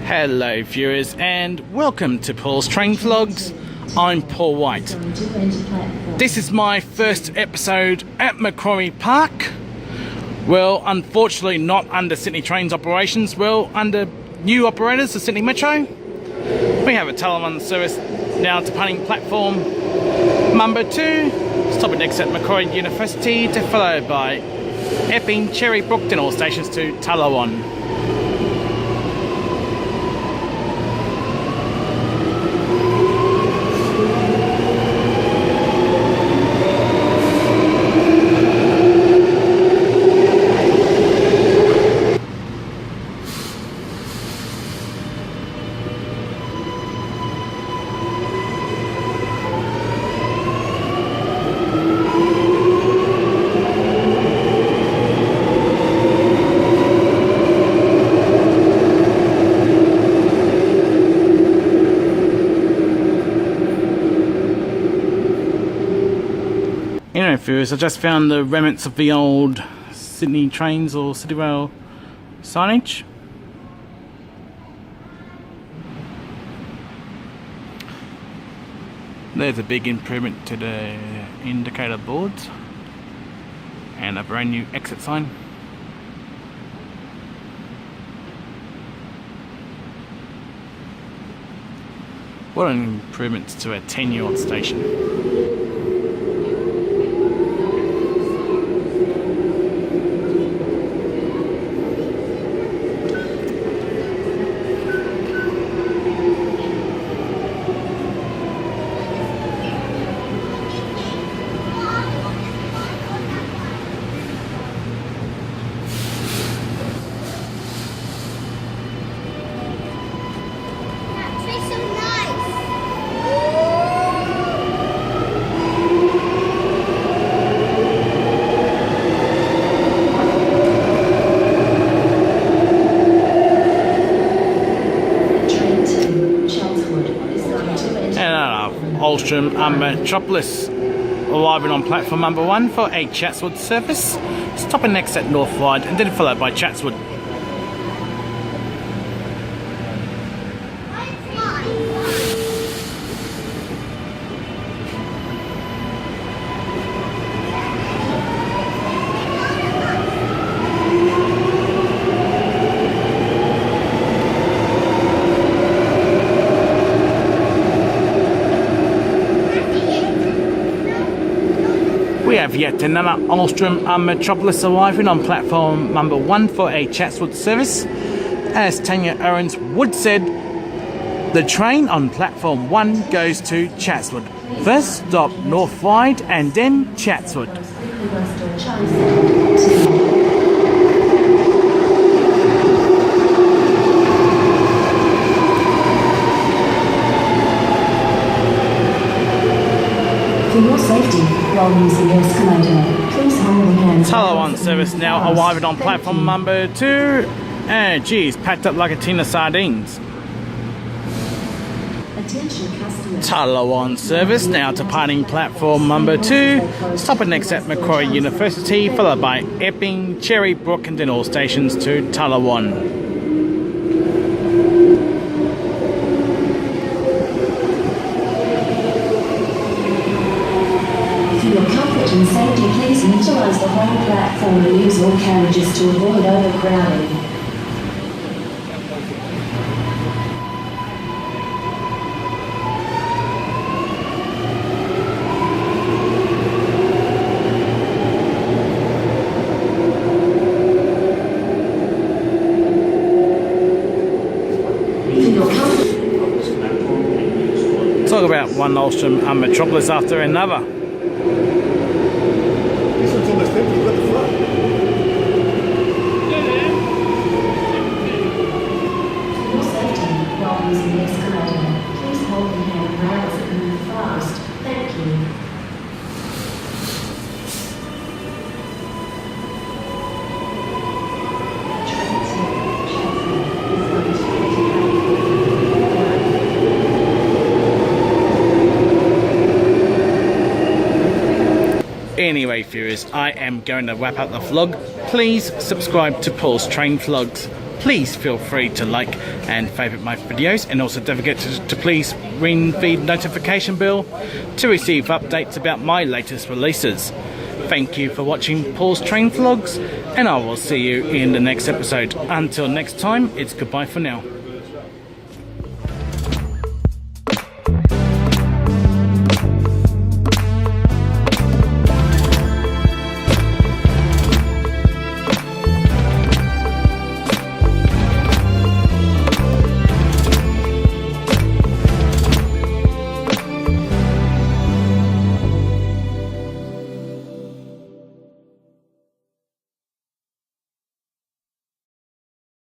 Hello viewers and welcome to Paul's Train Vlogs. I'm Paul White. This is my first episode at Macquarie Park. Well, unfortunately not under Sydney Trains operations, well under new operators, the Sydney Metro. We have a telephone service now departing platform number 2, stopping next at Macquarie University, to followed by Epping, Cherry Brook and all stations to Tallawong. Anyway viewers, I just found the remnants of the old Sydney Trains or City Rail signage. There's a big improvement to the indicator boards and a brand new exit sign. What an improvement to a 10-year-old station. Metropolis arriving on platform number 1 for a Chatswood service, stopping next at North Ryde and then followed by Chatswood. We have yet another Ulstrom Metropolis arriving on platform number 1 for a Chatswood service. As Tanya Owens Wood said, the train on platform 1 goes to Chatswood. First stop North Ryde and then Chatswood. For your safety, while using the escalator, please hold the hands. Tallawong service now arriving on platform number 2. And geez, packed up like a tin of sardines. Tallawong service now departing platform number 2, stopping next at Macquarie University, followed by Epping, Cherry Brook and then all stations to Tallawong. For your comfort and safety, please utilise the whole platform and use all carriages to avoid overcrowding. talk about one Ostrom metropolis after another. This one's almost empty, you've got the front. For safety, while using the escalator, please hold the handrails and move fast. Thank you. Anyway, viewers, I am going to wrap up the vlog. Please subscribe to Paul's Train Vlogs. Please feel free to like and favourite my videos, and also don't forget to please ring the notification bell to receive updates about my latest releases. Thank you for watching Paul's Train Vlogs, and I will see you in the next episode. Until next time, it's goodbye for now.